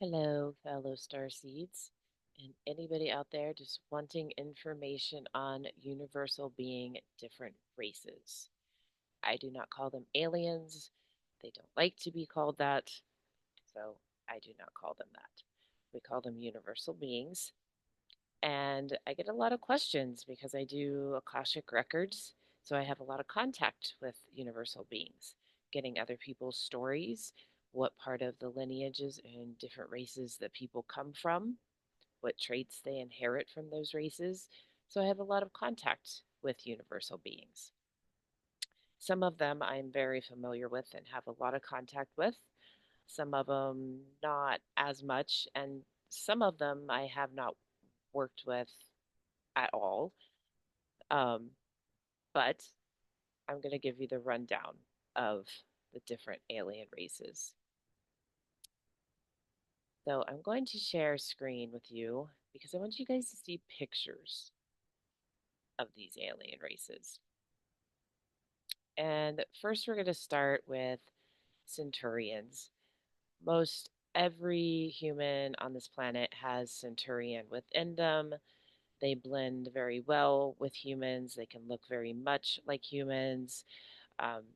Hello, fellow starseeds, and anybody out there just wanting information on universal being different races. I do not call them aliens. They don't like to be called that, so I do not call them that. We call them universal beings. And I get a lot of questions because I do Akashic records, so I have a lot of contact with universal beings, getting other people's stories, what part of the lineages and different races that people come from, what traits they inherit from those races. So I have a lot of contact with universal beings. Some of them I'm very familiar with and have a lot of contact with. Some of them not as much, and some of them I have not worked with at all. Um, but I'm going to give you the rundown of the different alien races. So I'm going to share a screen with you because I want you guys to see pictures of these alien races. And first, we're going to start with centurions. Most every human on this planet has centurion within them. They blend very well with humans. They can look very much like humans.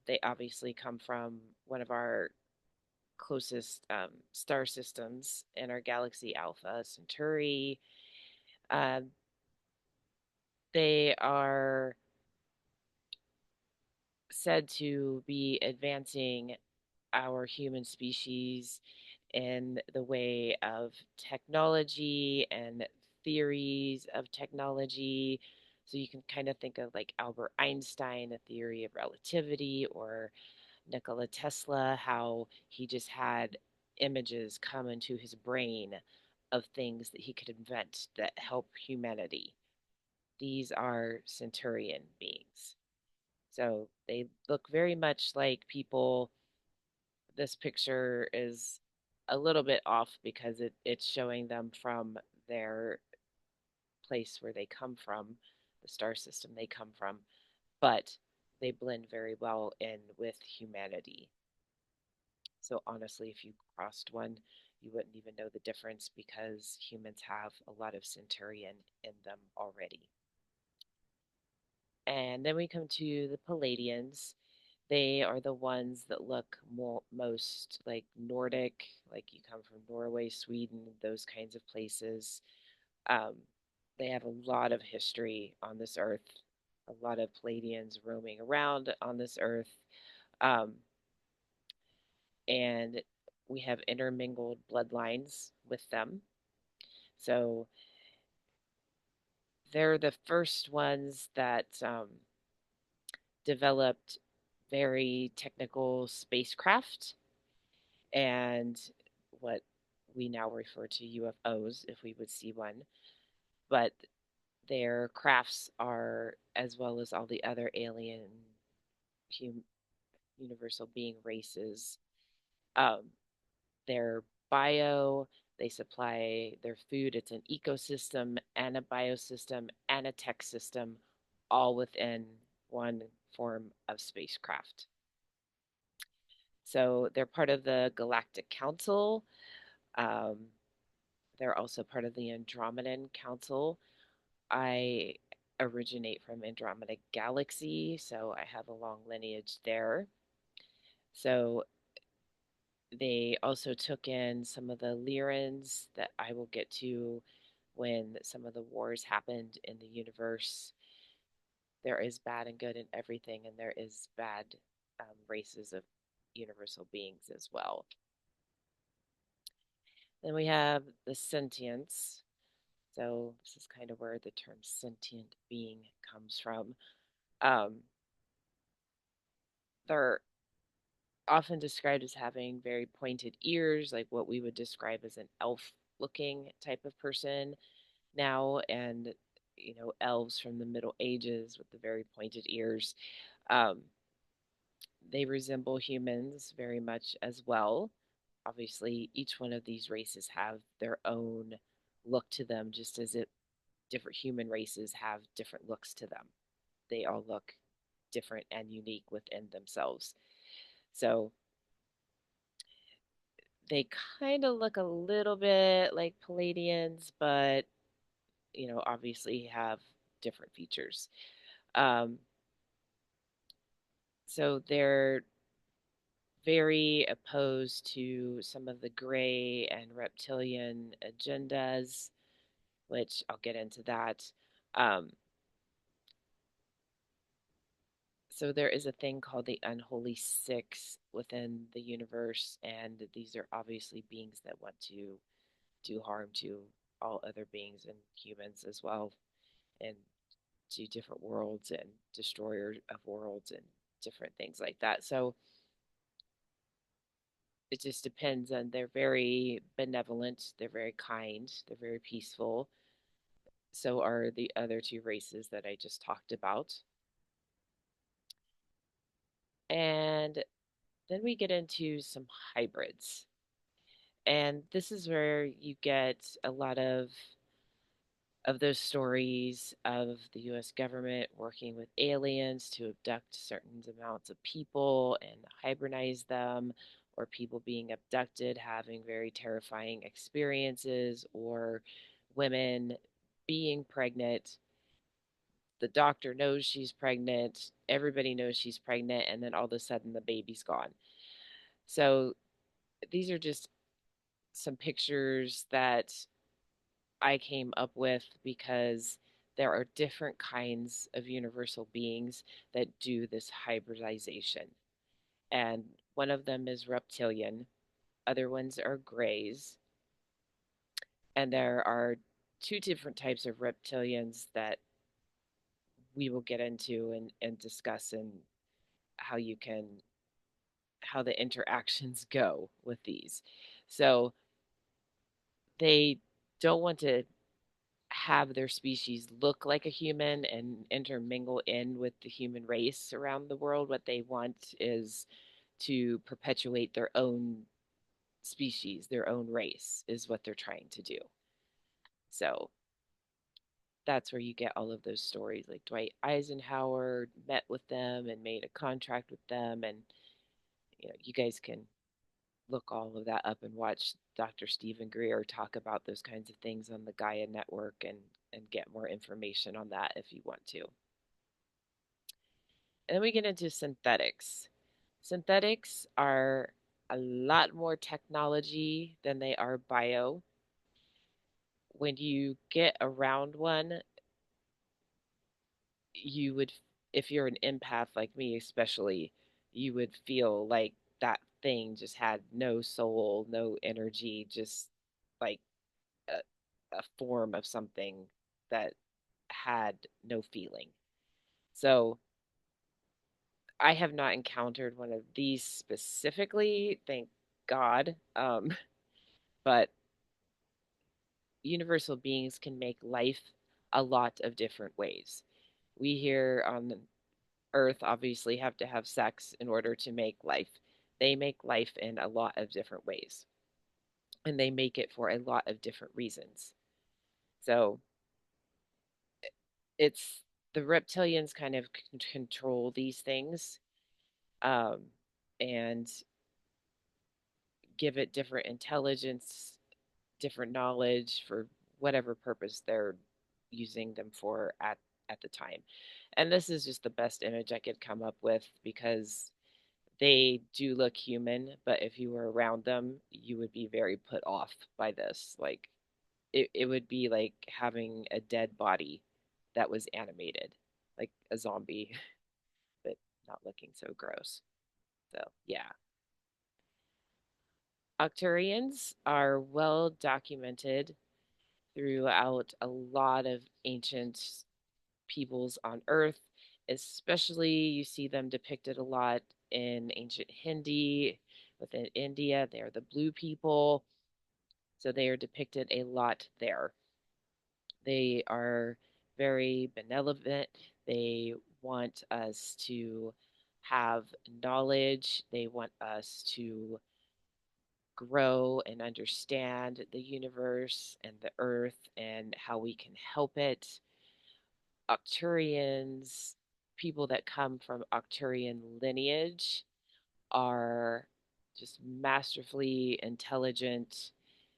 They obviously come from one of our closest star systems in our galaxy, Alpha Centauri. Um, they are said to be advancing our human species in the way of technology and theories of technology. So you can kind of think of like Albert Einstein, a theory of relativity, or Nikola Tesla, how he just had images come into his brain of things that he could invent that help humanity. These are centurion beings. So they look very much like people. This picture is a little bit off because it's showing them from their place where they come from, the star system they come from, but they blend very well in with humanity. So honestly, if you crossed one, you wouldn't even know the difference because humans have a lot of centurion in them already. And then we come to the Palladians. They are the ones that look most like Nordic, like you come from Norway, Sweden, those kinds of places. Um, they have a lot of history on this earth, a lot of Palladians roaming around on this earth. Um, and we have intermingled bloodlines with them. So they're the first ones that developed very technical spacecraft and what we now refer to UFOs if we would see one. But their crafts are, as well as all the other alien hum- universal being races, um, their bio, they supply their food. It's an ecosystem and a biosystem and a tech system all within one form of spacecraft. So they're part of the Galactic Council. Um, they're also part of the Andromedan Council. I originate from Andromeda Galaxy, so I have a long lineage there. So they also took in some of the Lyrans that I will get to when some of the wars happened in the universe. There is bad and good in everything, and there is bad races of universal beings as well. Then we have the sentients. So this is kind of where the term sentient being comes from. Um, they're often described as having very pointed ears, like what we would describe as an elf looking type of person now, and elves from the Middle Ages with the very pointed ears. Um, they resemble humans very much as well. Obviously, each one of these races have their own look to them, just as it different human races have different looks to them. They all look different and unique within themselves. So They kind of look a little bit like Palladians, but obviously have different features. Um, so they're very opposed to some of the gray and reptilian agendas, which I'll get into that. Um, so there is a thing called the unholy six within the universe, and these are obviously beings that want to do harm to all other beings and humans as well, and to different worlds and destroyers of worlds and different things like that. So it just depends on, they're very benevolent, they're very kind, they're very peaceful. So are the other two races that I just talked about. And then we get into some hybrids. And this is where you get a lot of those stories of the US government working with aliens to abduct certain amounts of people and hybridize them, or people being abducted, having very terrifying experiences, or women being pregnant. The doctor knows she's pregnant, everybody knows she's pregnant, and then all of a sudden the baby's gone. So these are just some pictures that I came up with because there are different kinds of universal beings that do this hybridization. And one of them is reptilian, other ones are grays. And there are two different types of reptilians that we will get into and discuss, and how you can, how the interactions go with these. So they don't want to have their species look like a human and intermingle in with the human race around the world. What they want is to perpetuate their own species, their own race, is what they're trying to do. So that's where you get all of those stories. Like Dwight Eisenhower met with them and made a contract with them. And, you guys can look all of that up and watch Dr. Stephen Greer talk about those kinds of things on the Gaia Network, and get more information on that if you want to. And then we get into synthetics. Synthetics are a lot more technology than they are bio. When you get around one, you would, if you're an empath like me especially, you would feel like that thing just had no soul, no energy, just like a, a form of something that had no feeling. So I have not encountered one of these specifically, thank God. But universal beings can make life a lot of different ways. We here on Earth obviously have to have sex in order to make life. They make life in a lot of different ways, and they make it for a lot of different reasons. So it's the reptilians kind of control these things, um, and give it different intelligence, different knowledge for whatever purpose they're using them for at the time. And this is just the best image I could come up with, because they do look human, but if you were around them, you would be very put off by this. Like it would be like having a dead body that was animated, like a zombie, but not looking so gross. So yeah. Octurians are well documented throughout a lot of ancient peoples on Earth. Especially, you see them depicted a lot in ancient Hindi, within India. They're the blue people. So they are depicted a lot there. They are very benevolent. They want us to have knowledge. They want us to grow and understand the universe and the earth and how we can help it. Arcturians, people that come from Arcturian lineage, are just masterfully intelligent.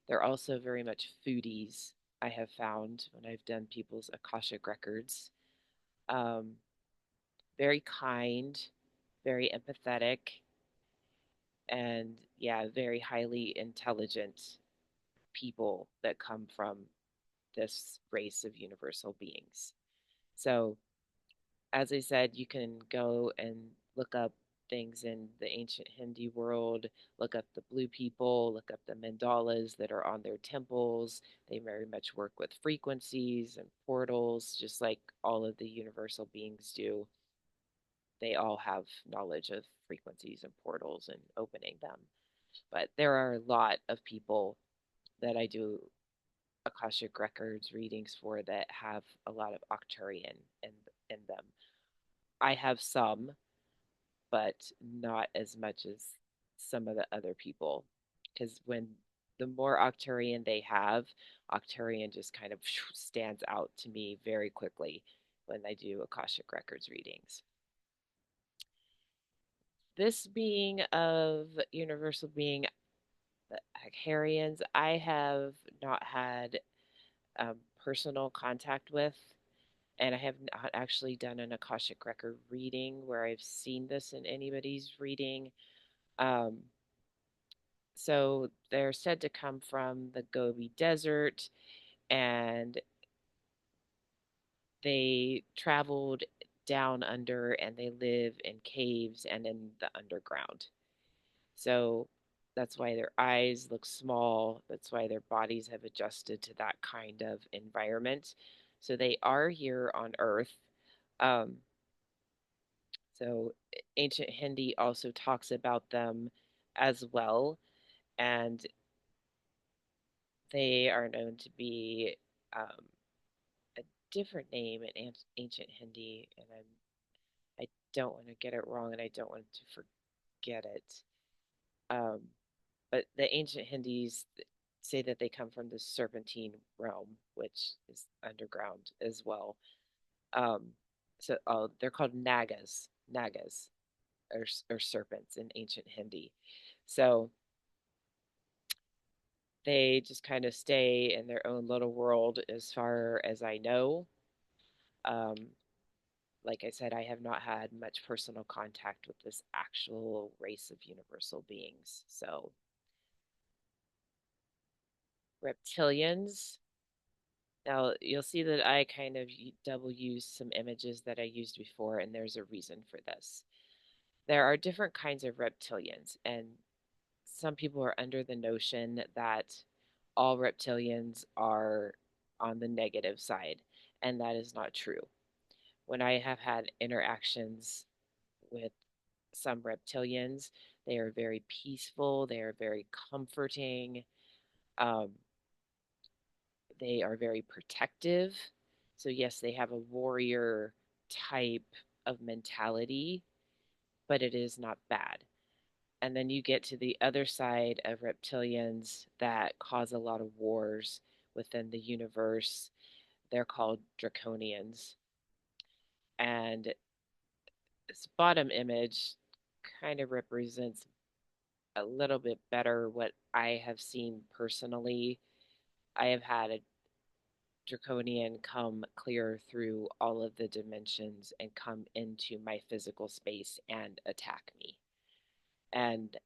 They're also very much foodies, I have found when I've done people's Akashic records. Um, Very kind, very empathetic, and yeah, very highly intelligent people that come from this race of universal beings. So, as I said, you can go and look up things in the ancient Hindi world, look up the blue people, look up the mandalas that are on their temples. They very much work with frequencies and portals, just like all of the universal beings do. They all have knowledge of frequencies and portals and opening them. But there are a lot of people that I do Akashic records readings for that have a lot of Octarian in them. I have some, but not as much as some of the other people. Because when the more Octarian they have, Octarian just kind of stands out to me very quickly when I do Akashic Records readings. This being of universal being, the Harians, I have not had personal contact with, and I have not actually done an Akashic record reading where I've seen this in anybody's reading. Um, so they're said to come from the Gobi Desert, and they traveled down under and they live in caves and in the underground. So that's why their eyes look small. That's why their bodies have adjusted to that kind of environment. So they are here on Earth. Um, so ancient Hindi also talks about them as well. And they are known to be a different name in ancient Hindi. And I don't want to get it wrong and I don't want to forget it. Um, but the ancient Hindis say that they come from the serpentine realm, which is underground as well. Um, so they're called nagas, or serpents in ancient Hindi. So they just kind of stay in their own little world, as far as I know. Um, like I said, I have not had much personal contact with this actual race of universal beings. So reptilians. Now, you'll see that I kind of double use some images that I used before, and there's a reason for this. There are different kinds of reptilians, and some people are under the notion that all reptilians are on the negative side, and that is not true. When I have had interactions with some reptilians, they are very peaceful, they are very comforting. Um, They are very protective. So, yes, they have a warrior type of mentality, but it is not bad. And then you get to the other side of reptilians that cause a lot of wars within the universe. They're called draconians. And this bottom image kind of represents a little bit better what I have seen personally. I have had a draconian come clear through all of the dimensions and come into my physical space and attack me. And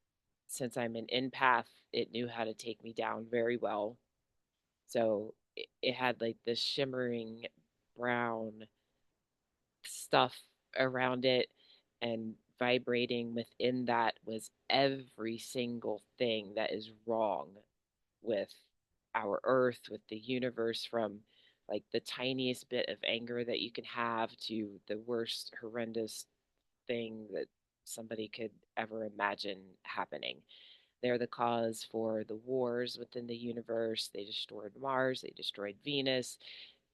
since I'm an empath, it knew how to take me down very well. So it had like this shimmering brown stuff around it, and vibrating within that was every single thing that is wrong with our earth, with the universe, from like the tiniest bit of anger that you can have to the worst horrendous thing that somebody could ever imagine happening. They're the cause for the wars within the universe. They destroyed Mars, they destroyed Venus,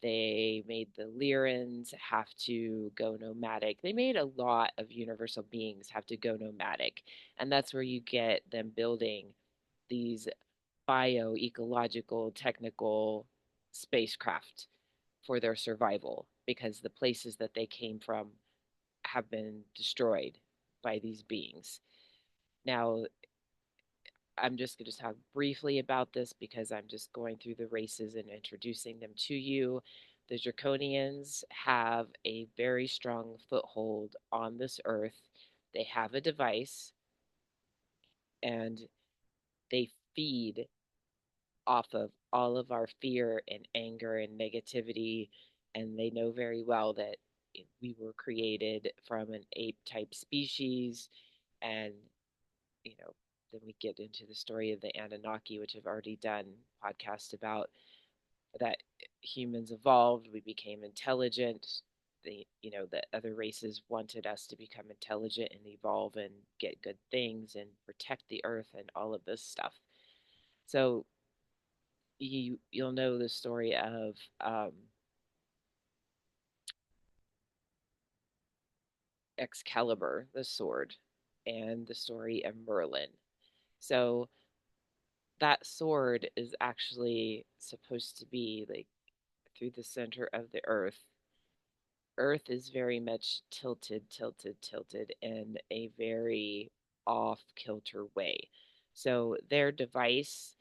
they made the Lyrans have to go nomadic. They made a lot of universal beings have to go nomadic. And that's where you get them building these bio-ecological, technical spacecraft for their survival, because the places that they came from have been destroyed by these beings. Now, I'm just going to talk briefly about this because I'm just going through the races and introducing them to you. The Draconians have a very strong foothold on this earth. They have a device and they feed off of all of our fear and anger and negativity. And they know very well that we were created from an ape type species. And, you know, then we get into the story of the Anunnaki, which I've already done podcast about, that humans evolved, we became intelligent. The other races wanted us to become intelligent and evolve and get good things and protect the earth and all of this stuff. So you'll know the story of Excalibur, the sword, and the story of Merlin. So that sword is actually supposed to be like through the center of the earth. Earth is very much tilted in a very off kilter way. So their device,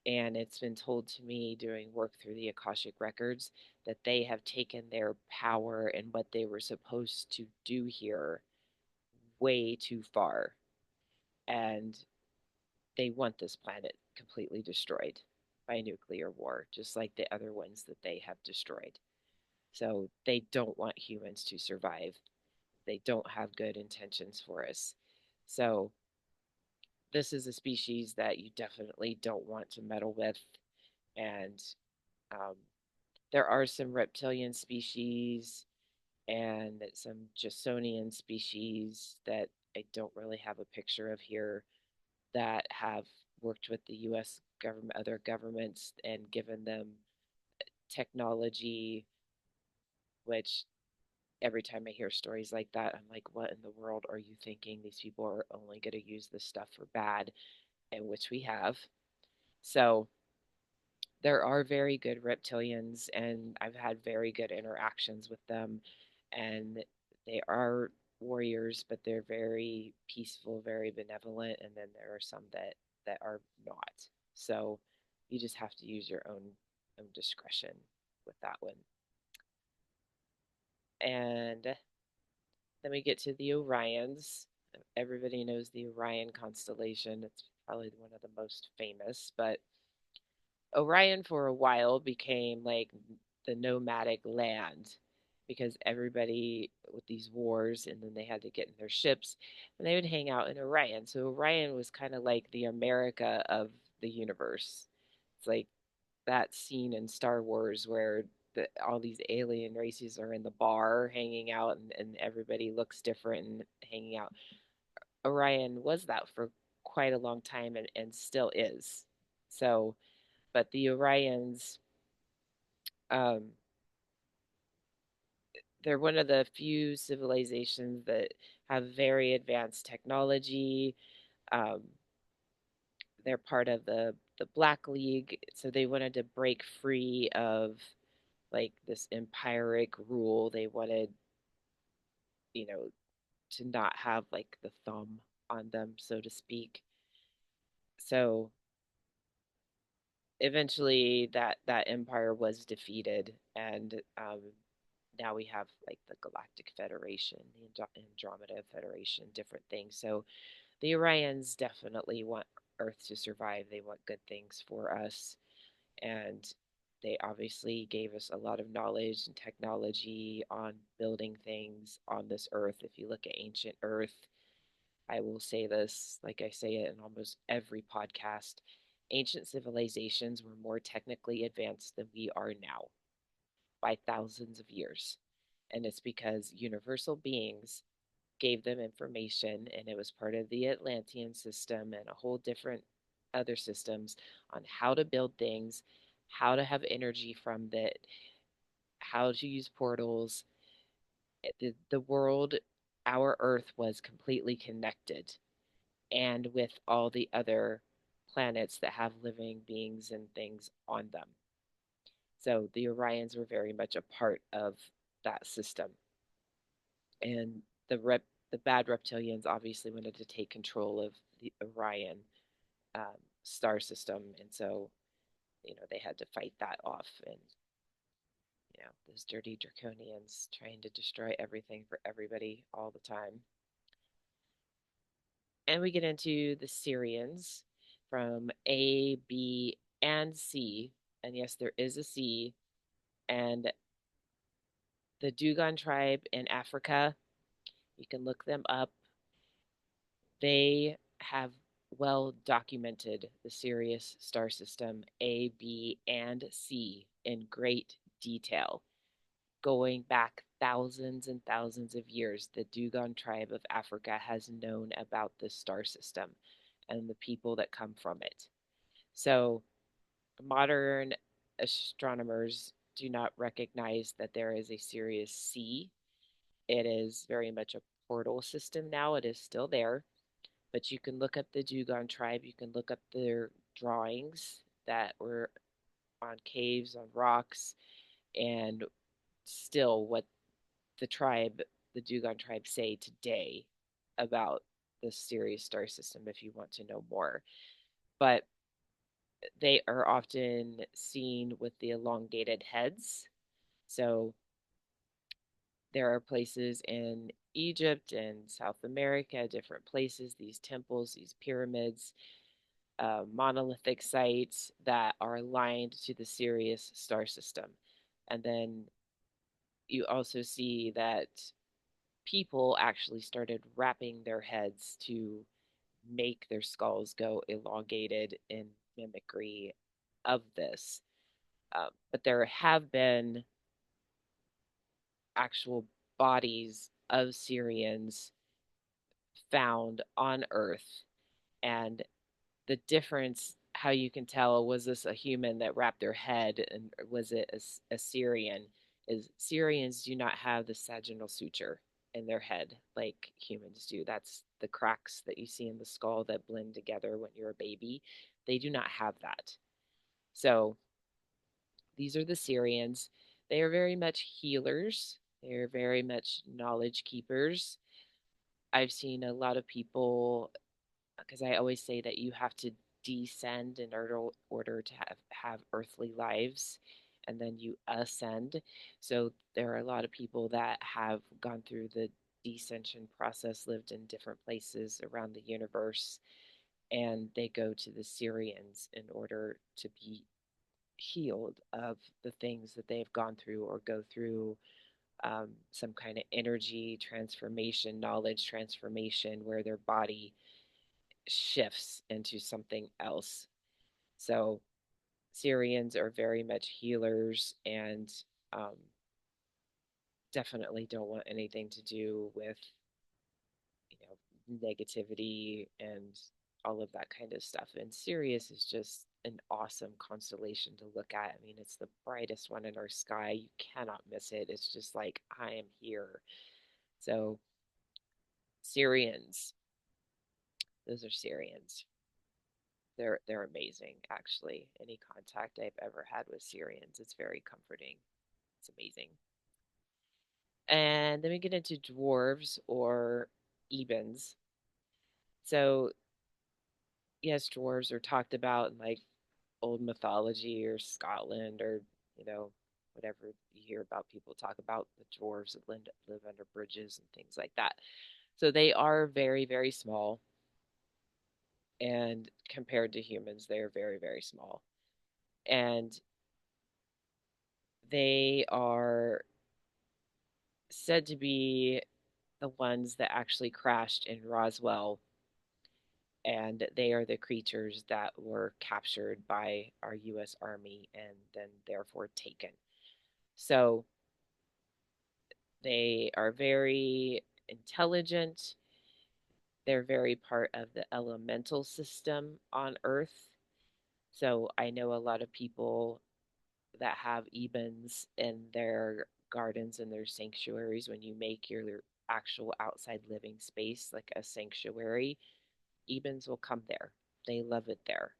and it's been told to me doing work through the Akashic records, that they have taken their power and what they were supposed to do here way too far. And they want this planet completely destroyed by nuclear war, just like the other ones that they have destroyed. So they don't want humans to survive. They don't have good intentions for us. So this is a species that you definitely don't want to meddle with. And um, there are some reptilian species and some Jasonian species that I don't really have a picture of here that have worked with the US government, other governments, and given them technology, which every time I hear stories like that, I'm like, what in the world are you thinking? These people are only going to use this stuff for bad, and which we have. So there are very good reptilians, and I've had very good interactions with them, and they are warriors, but they're very peaceful, very benevolent, and then there are some that are not. So you just have to use your own discretion with that one. And then we get to the Orions. Everybody knows the Orion constellation. It's probably one of the most famous, but Orion for a while became like the nomadic land because everybody with these wars and then they had to get in their ships and they would hang out in Orion. So Orion was kind of like the America of the universe. It's like that scene in Star Wars where all these alien races are in the bar hanging out and everybody looks different and hanging out. Orion was that for quite a long time and still is. So, but the Orions, um, they're one of the few civilizations that have very advanced technology. Um, they're part of the Black League, so they wanted to break free of like this empiric rule. They wanted, you know, to not have like the thumb on them, so to speak. So eventually that empire was defeated, and now we have like the Galactic Federation, the Andromeda Federation, different things. So the Orions definitely want Earth to survive. They want good things for us, and they obviously gave us a lot of knowledge and technology on building things on this Earth. If you look at ancient Earth, I will say this like I say it in almost every podcast. Ancient civilizations were more technically advanced than we are now by thousands of years. And it's because universal beings gave them information, and it was part of the Atlantean system and a whole different other systems on how to build things, how to have energy from it, how to use portals. The world, our Earth, was completely connected, and with all the other planets that have living beings and things on them. So the Orions were very much a part of that system. And the bad reptilians obviously wanted to take control of the Orion. star system, and so they had to fight that off, and those dirty draconians trying to destroy everything for everybody all the time. And we get into the Syrians from A, B, and C. And yes, there is a C. And the Dugon tribe in Africa, you can look them up. They have well documented the Sirius star system A, B, and C in great detail. Going back thousands and thousands of years, the Dugon tribe of Africa has known about this star system and the people that come from it. So, modern astronomers do not recognize that there is a Sirius C. It is very much a portal system now. It is still there, but you can look up the Dugon tribe. You can look up their drawings that were on caves, on rocks, and still what the tribe, the Dugon tribe, say today about the Sirius star system if you want to know more. But they are often seen with the elongated heads. So there are places in Egypt and South America, different places, these temples, these pyramids, monolithic sites that are aligned to the Sirius star system. And then you also see that people actually started wrapping their heads to make their skulls go elongated in mimicry of this. But there have been actual bodies of Syrians found on Earth, and the difference, how you can tell was this a human that wrapped their head and was it a Syrian, is Syrians do not have the sagittal suture in their head like humans do. That's the cracks that you see in the skull that blend together when you're a baby. They do not have that. So these are the Syrians. They are very much healers. They are very much knowledge keepers. I've seen a lot of people, because I always say that you have to descend in order to have earthly lives, and then you ascend. So there are a lot of people that have gone through the descension process, lived in different places around the universe, and they go to the Syrians in order to be healed of the things that they've gone through or go through, some kind of energy transformation, knowledge transformation, where their body shifts into something else. So Syrians are very much healers and um, definitely don't want anything to do with negativity and all of that kind of stuff. And Sirius is just an awesome constellation to look at. I mean, it's the brightest one in our sky. You cannot miss it. It's just like I am here. So Syrians, those are Syrians. They're amazing, actually. Any contact I've ever had with Syrians, it's very comforting. It's amazing. And then we get into dwarves or ebens. So yes, dwarves are talked about in like old mythology or Scotland or you know whatever you hear about. People talk about the dwarves that live under bridges and things like that. So they are very, very small, and compared to humans, they are very, very small. And they are said to be the ones that actually crashed in Roswell, and they are the creatures that were captured by our US Army and then therefore taken. So they are very intelligent. They're very part of the elemental system on Earth. So I know a lot of people that have ebens in their gardens and their sanctuaries. When you make your actual outside living space like a sanctuary, ebens will come there. They love it there.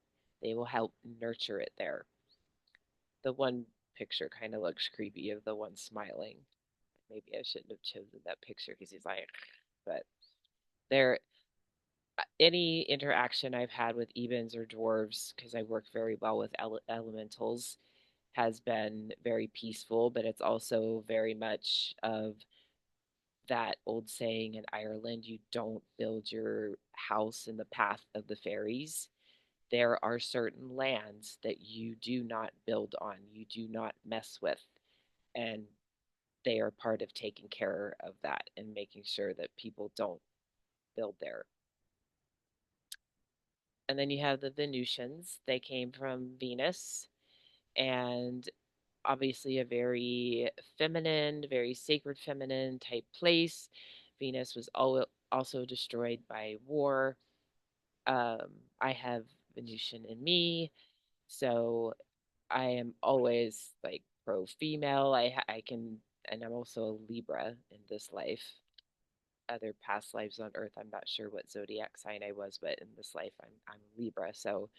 They will help nurture it there. The one picture kind of looks creepy of the one smiling. Maybe I shouldn't have chosen that picture because he's like, but they're any interaction I've had with Ebens or dwarves, because I work very well with elementals, has been very peaceful, but it's also very much of that old saying in Ireland, you don't build your house in the path of the fairies. There are certain lands that you do not build on, you do not mess with. And they are part of taking care of that and making sure that people don't build there. And then you have the Venusians. They came from Venus, and obviously a very feminine, very sacred feminine type place. Venus was also destroyed by war. I have Venusian in me, so I am always like pro female. I can, and I'm also a Libra in this life. Other past lives on Earth, I'm not sure what zodiac sign I was, but in this life, I'm Libra, so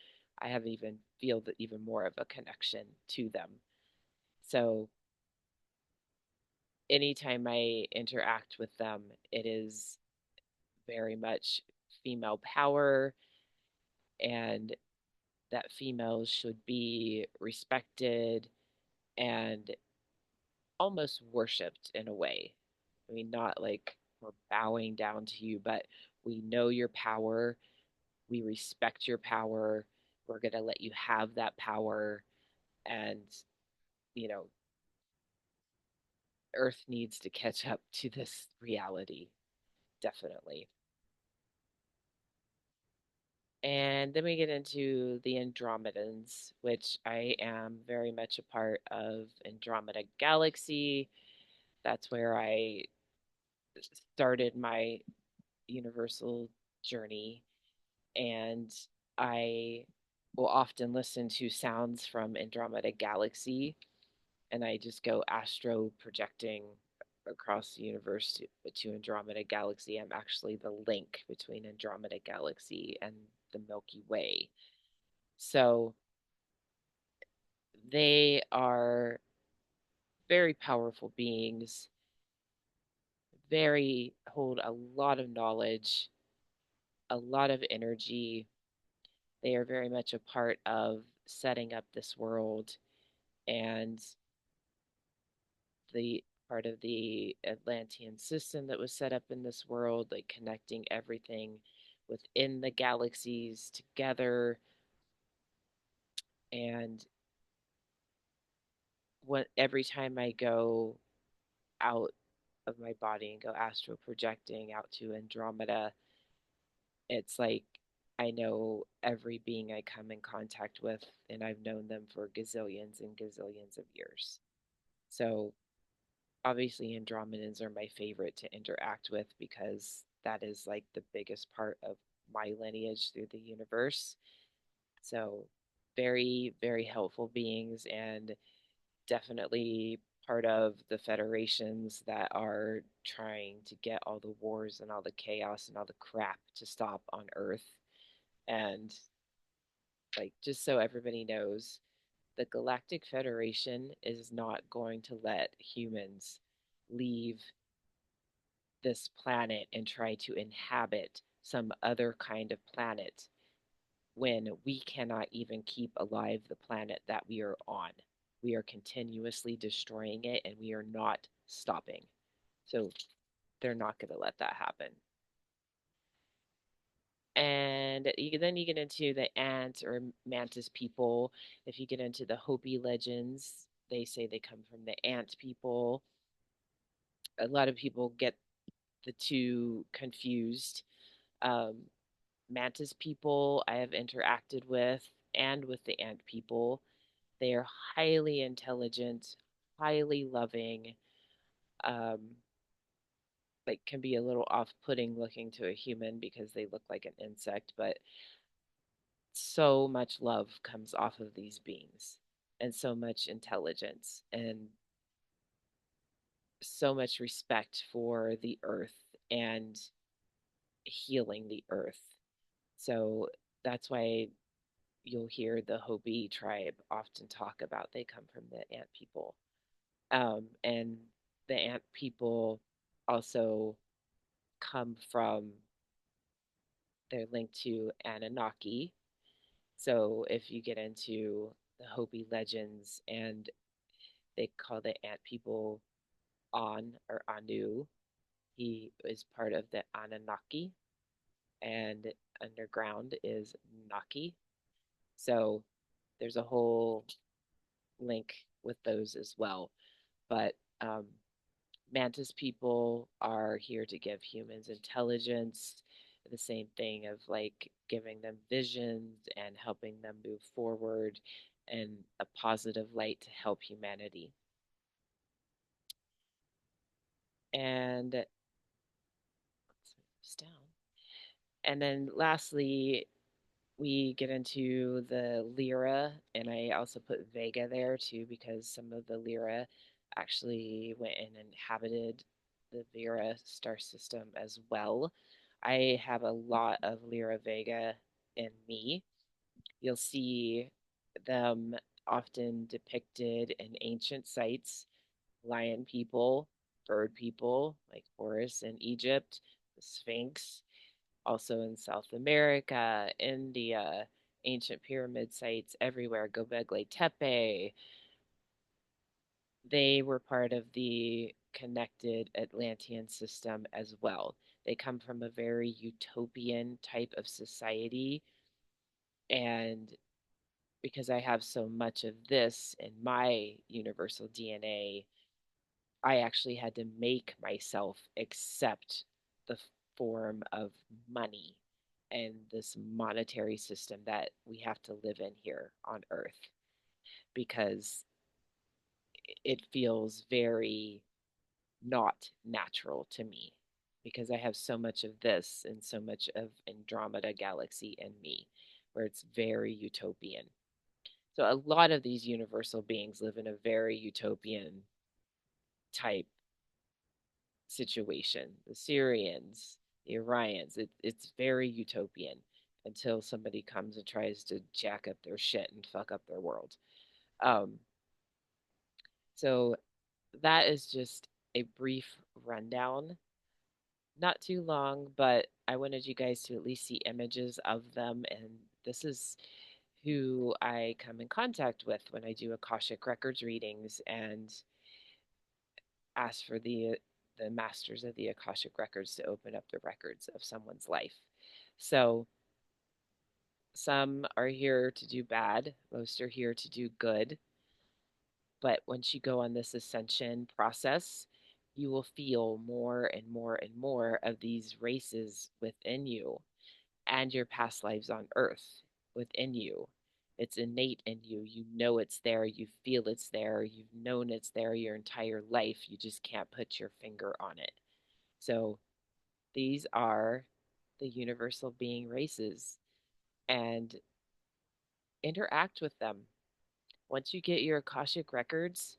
I have even feel that even more of a connection to them. So anytime I interact with them, it is very much female power, and that females should be respected and almost worshipped in a way. I mean, not like we're bowing down to you, but we know your power. We respect your power. We're going to let you have that power. And, you know, Earth needs to catch up to this reality, definitely. And then we get into the Andromedans, which I am very much a part of Andromeda Galaxy. That's where I started my universal journey. And I will often listen to sounds from Andromeda Galaxy, and I just go astro projecting across the universe to Andromeda Galaxy. I'm actually the link between Andromeda Galaxy and the Milky Way. So they are very powerful beings, very hold a lot of knowledge, a lot of energy. They are very much a part of setting up this world and the part of the Atlantean system that was set up in this world, like connecting everything within the galaxies together. And what every time I go out of my body and go astral projecting out to Andromeda, it's like I know every being I come in contact with, and I've known them for gazillions and gazillions of years. So obviously Andromedans are my favorite to interact with because that is like the biggest part of my lineage through the universe. So very, very helpful beings and definitely part of the federations that are trying to get all the wars and all the chaos and all the crap to stop on Earth. And like just so everybody knows, the Galactic Federation is not going to let humans leave this planet and try to inhabit some other kind of planet when we cannot even keep alive the planet that we are on. We are continuously destroying it and we are not stopping. So they're not going to let that happen. And then you get into the ant or mantis people. If you get into the Hopi legends, they say they come from the ant people. A lot of people get the two confused. Um, mantis people I have interacted with and with the ant people. They are highly intelligent, highly loving, um, like can be a little off-putting looking to a human because they look like an insect, but so much love comes off of these beings and so much intelligence and so much respect for the earth and healing the earth. So that's why you'll hear the Hopi tribe often talk about they come from the ant people. And the ant people also come from they're linked to Anunnaki. So if you get into the Hopi legends, and they call the ant people On or Anu, he is part of the Anunnaki, and underground is Naki. So there's a whole link with those as well. But mantis people are here to give humans intelligence, the same thing of like giving them visions and helping them move forward in a positive light to help humanity. And let's move this down. And then lastly, we get into the Lyra, and I also put Vega there too because some of the Lyra actually went and inhabited the Lyra star system as well. I have a lot of Lyra Vega in me. You'll see them often depicted in ancient sites, lion people, bird people like Horus in Egypt, the Sphinx, also in South America, India, ancient pyramid sites everywhere, Göbekli Tepe. They were part of the connected Atlantean system as well. They come from a very utopian type of society. And because I have so much of this in my universal DNA, I actually had to make myself accept the form of money and this monetary system that we have to live in here on Earth because it feels very not natural to me because I have so much of this and so much of Andromeda galaxy in me where it's very utopian. So a lot of these universal beings live in a very utopian type situation. The Syrians, the Orions, it's very utopian until somebody comes and tries to jack up their shit and fuck up their world. Um, so that is just a brief rundown. Not too long, but I wanted you guys to at least see images of them. And this is who I come in contact with when I do Akashic Records readings and ask for the masters of the Akashic Records to open up the records of someone's life. So some are here to do bad, most are here to do good. But once you go on this ascension process, you will feel more and more and more of these races within you and your past lives on earth within you. It's innate in you. You know it's there. You feel it's there. You've known it's there your entire life. You just can't put your finger on it. So these are the universal being races, and interact with them. Once you get your Akashic records,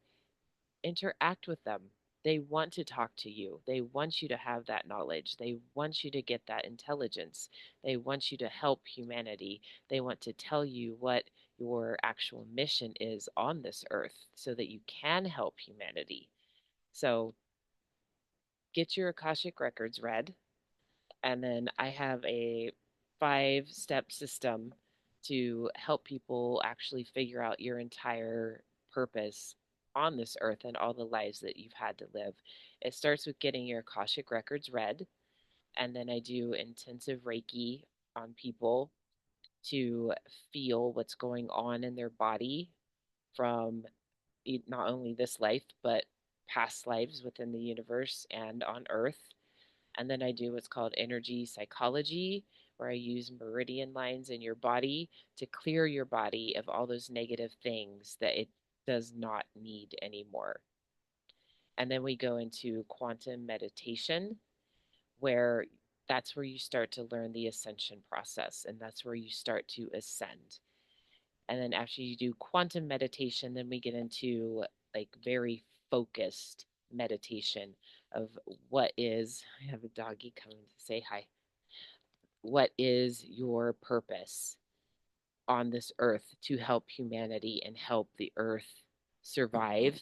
interact with them. They want to talk to you. They want you to have that knowledge. They want you to get that intelligence. They want you to help humanity. They want to tell you what your actual mission is on this earth so that you can help humanity. So get your Akashic records read. And then I have a 5-step system to help people actually figure out your entire purpose on this earth and all the lives that you've had to live. It starts with getting your Akashic records read, and then I do intensive Reiki on people to feel what's going on in their body from not only this life, but past lives within the universe and on earth. And then I do what's called energy psychology, where I use meridian lines in your body to clear your body of all those negative things that it does not need anymore. And then we go into quantum meditation, where that's where you start to learn the ascension process, and that's where you start to ascend. And then after you do quantum meditation, then we get into like very focused meditation of what is, I have a doggy coming to say hi. What is your purpose on this earth to help humanity and help the earth survive?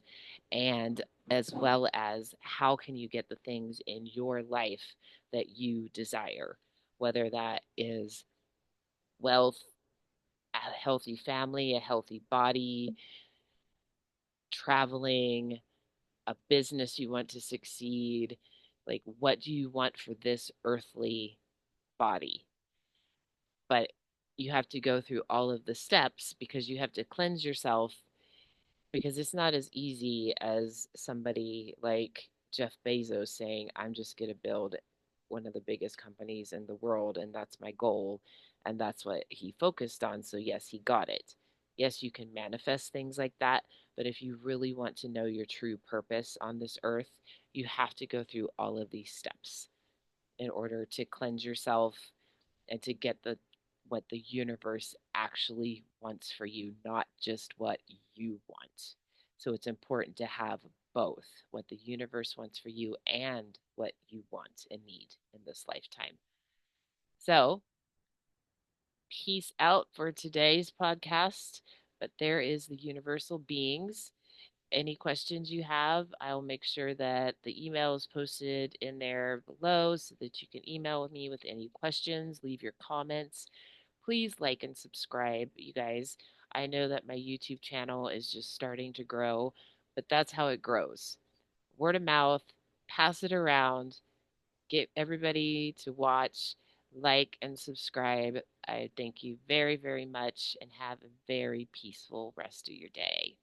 And as well as how can you get the things in your life that you desire? whether that is wealth, a healthy family, a healthy body, traveling, a business you want to succeed. Like, what do you want for this earthly body? But you have to go through all of the steps because you have to cleanse yourself, because it's not as easy as somebody like Jeff Bezos saying, I'm just going to build one of the biggest companies in the world and that's my goal. And that's what he focused on. So, yes, he got it. Yes, you can manifest things like that. But if you really want to know your true purpose on this earth, you have to go through all of these steps in order to cleanse yourself and to get the what the universe actually wants for you, not just what you want. So it's important to have both what the universe wants for you and what you want and need in this lifetime. So, peace out for today's podcast. But there is the universal beings. Any questions you have, I'll make sure that the email is posted in there below so that you can email me with any questions, leave your comments. Please like and subscribe, you guys. I know that my YouTube channel is just starting to grow, but that's how it grows. Word of mouth, pass it around, get everybody to watch, like, and subscribe. I thank you very, very much and have a very peaceful rest of your day.